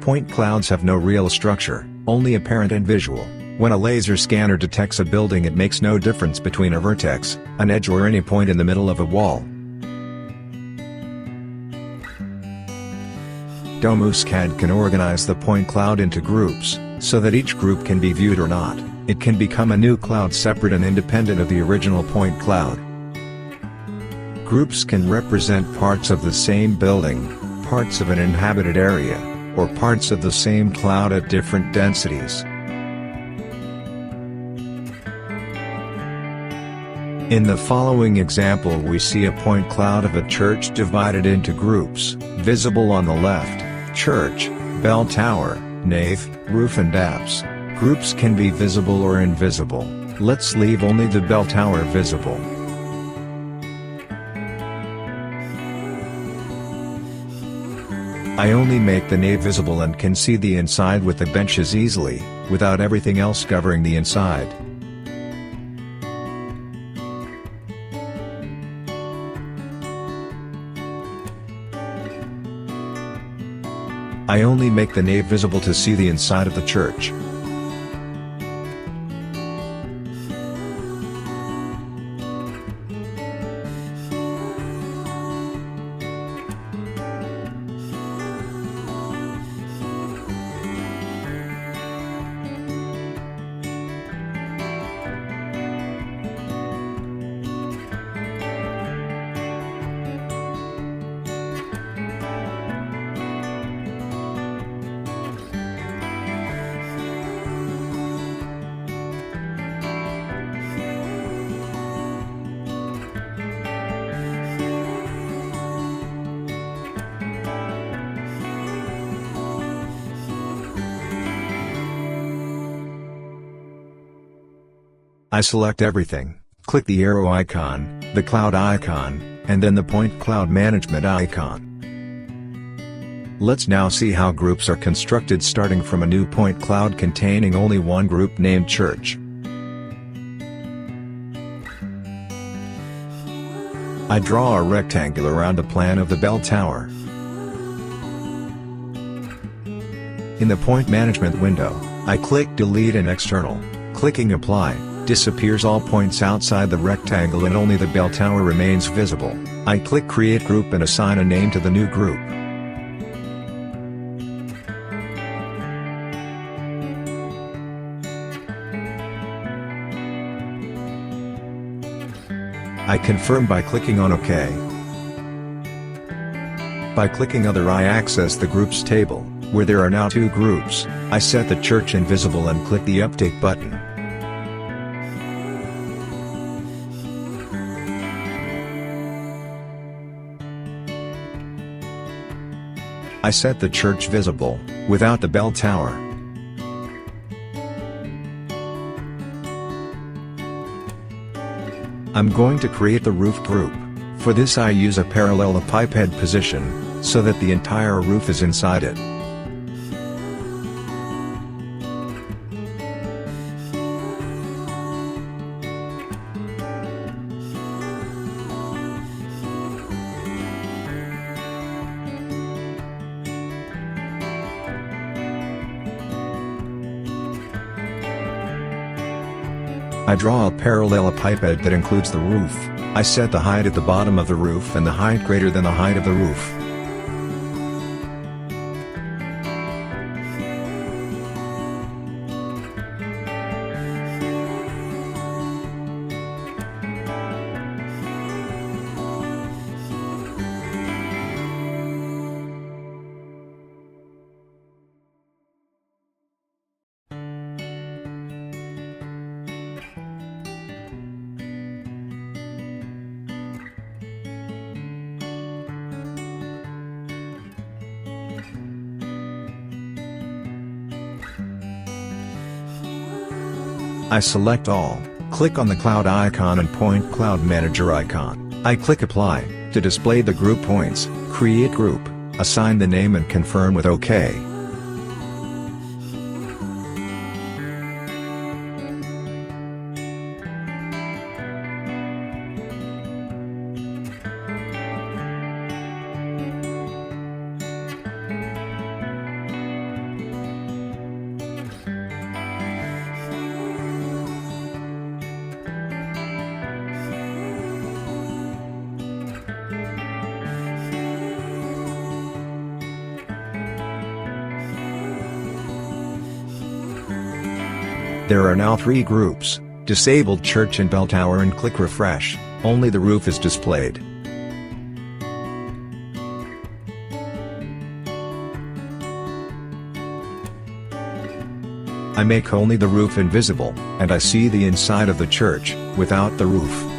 Point clouds have no real structure, only apparent and visual. When a laser scanner detects a building, it makes no difference between a vertex, an edge or any point in the middle of a wall. Domus Cad can organize the point cloud into groups, so that each group can be viewed or not. It can become a new cloud separate and independent of the original point cloud. Groups can represent parts of the same building, parts of an inhabited area, or parts of the same cloud at different densities. In the following example, we see a point cloud of a church divided into groups, visible on the left: church, bell tower, nave, roof and apse. Groups can be visible or invisible. Let's leave only the bell tower visible. I only make the nave visible and can see the inside with the benches easily, without everything else covering the inside. I only make the nave visible to see the inside of the church. I select everything, click the arrow icon, the cloud icon, and then the point cloud management icon. Let's now see how groups are constructed starting from a new point cloud containing only one group named church. I draw a rectangle around the plan of the bell tower. In the point management window, I click delete and external. Clicking apply disappears all points outside the rectangle and only the bell tower remains visible. I click create group and assign a name to the new group. I confirm by clicking on OK. By clicking Other, I access the Groups table, where there are now two groups. I set the church invisible and click the Update button. I set the church visible, without the bell tower. I'm going to create the roof group. For this I use a parallelepiped position, so that the entire roof is inside it. I draw a parallelepiped that includes the roof. I set the height at the bottom of the roof and the height greater than the height of the roof. I select all, click on the cloud icon and point cloud manager icon. I click apply, to display the group points, create group, assign the name and confirm with OK. There are now 3 groups: disabled church and bell tower, and click refresh, only the roof is displayed. I make only the roof invisible, and I see the inside of the church, without the roof.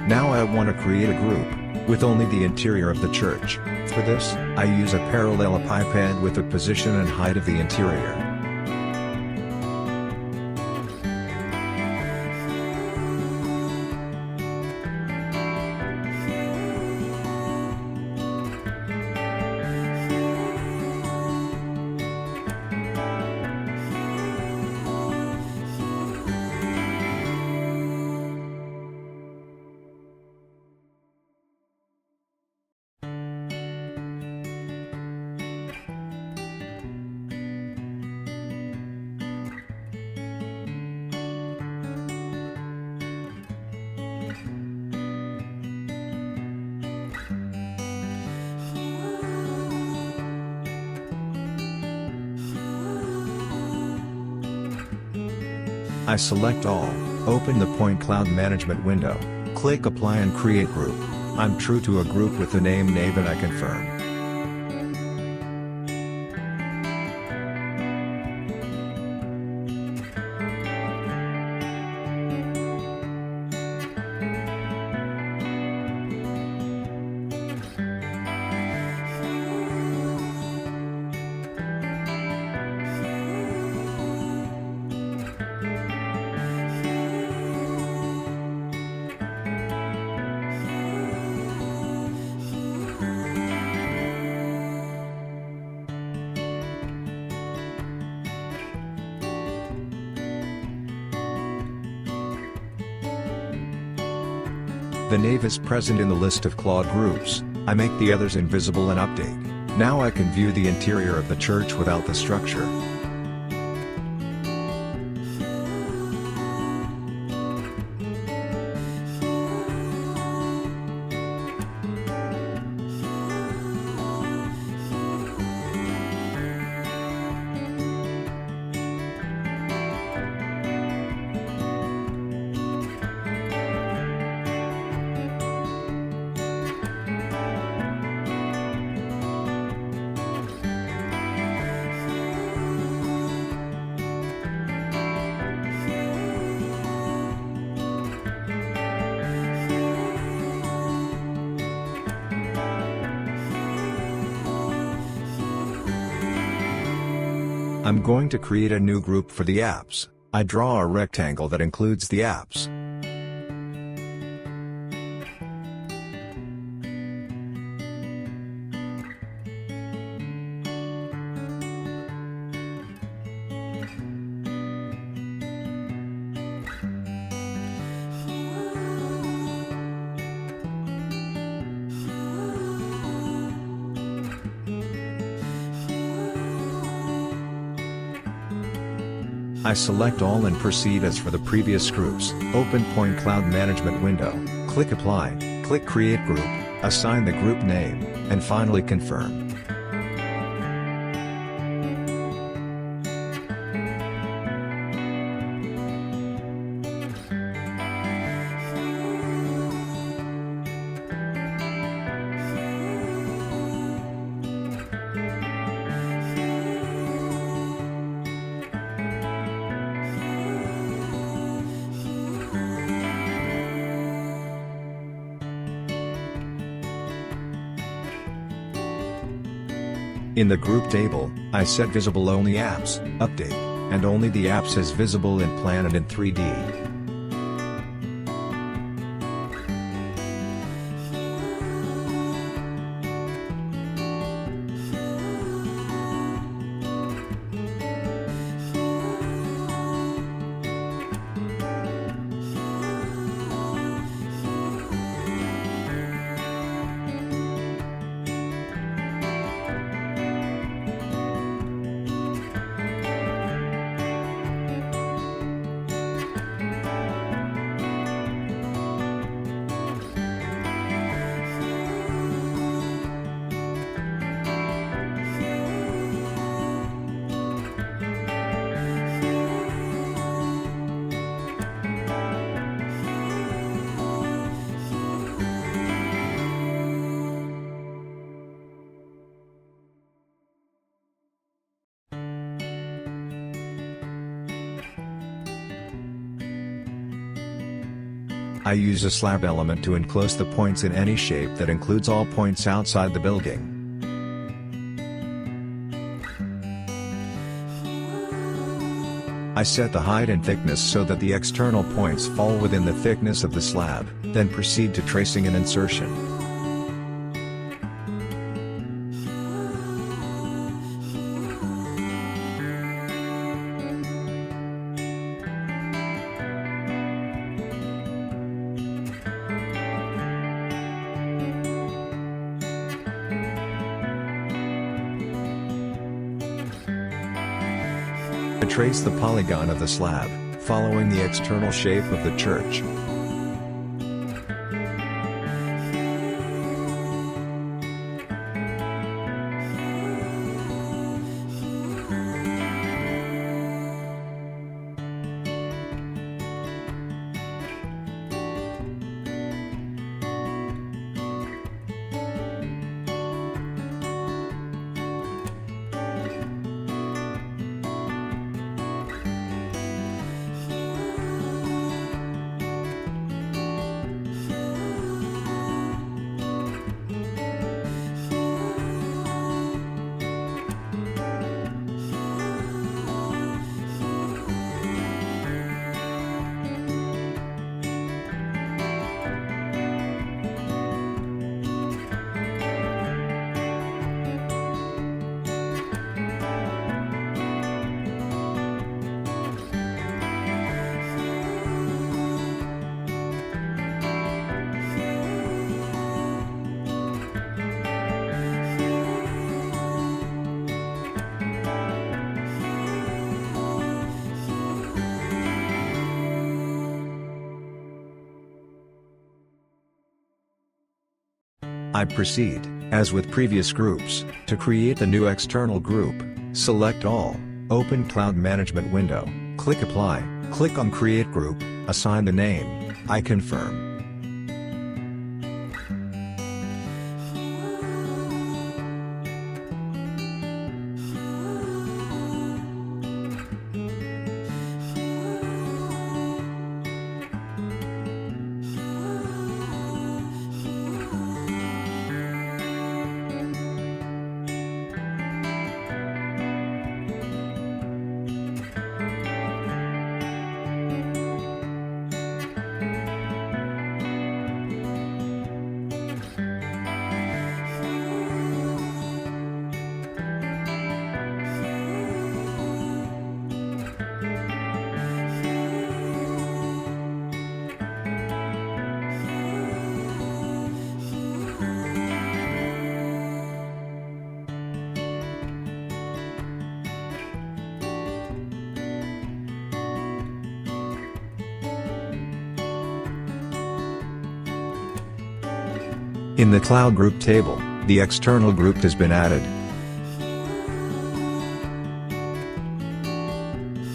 Now I want to create a group, with only the interior of the church. For this, I use a parallelepiped with the position and height of the interior. I select all, open the Point Cloud Management window, click Apply and Create Group. I'm true to a group with the name Nave and I confirm. The Nave is present in the list of Cloud groups. I make the others invisible and update. Now I can view the interior of the church without the structure. I'm going to create a new group for the apps. I draw a rectangle that includes the apps. I select all and proceed as for the previous groups. Open Point Cloud Management window, click Apply, click Create Group, assign the group name, and finally confirm. In the group table, I set visible only apps, update, and only the apps as visible in plan and in 3D. I use a slab element to enclose the points in any shape that includes all points outside the building. I set the height and thickness so that the external points fall within the thickness of the slab, then proceed to tracing and insertion. Trace the polygon of the slab, following the external shape of the church. I proceed, as with previous groups, to create the new external group. Select all, open Cloud Management window, click Apply, click on Create Group, assign the name, I confirm. In the Cloud Group table, the external group has been added.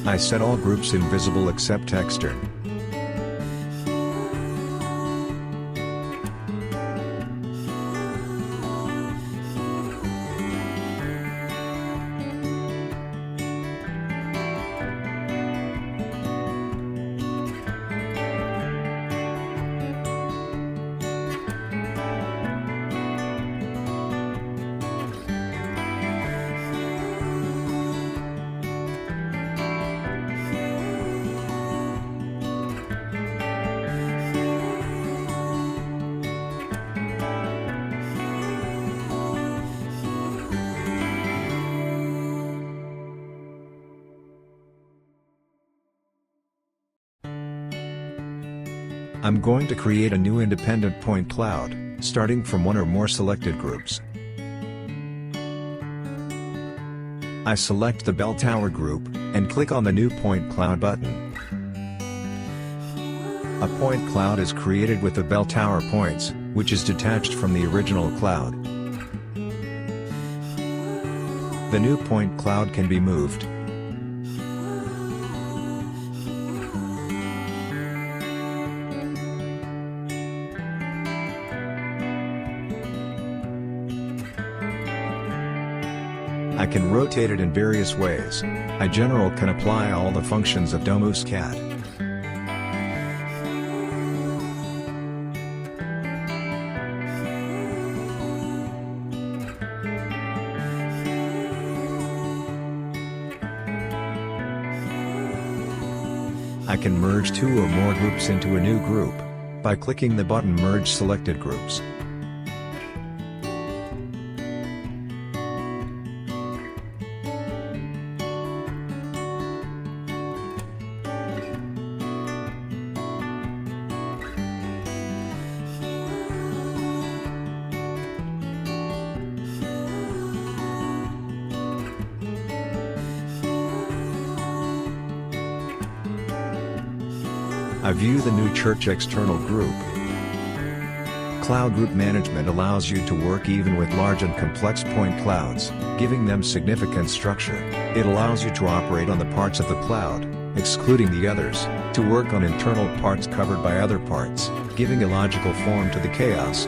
I set all groups invisible except extern. I'm going to create a new independent point cloud, starting from one or more selected groups. I select the bell tower group, and click on the New Point Cloud button. A point cloud is created with the bell tower points, which is detached from the original cloud. The new point cloud can be moved. I can rotate it in various ways. I generally can apply all the functions of Domus Cad. I can merge two or more groups into a new group by clicking the button Merge Selected Groups. I view the new church external group. Cloud Group Management allows you to work even with large and complex point clouds, giving them significant structure. It allows you to operate on the parts of the cloud, excluding the others, to work on internal parts covered by other parts, giving a logical form to the chaos.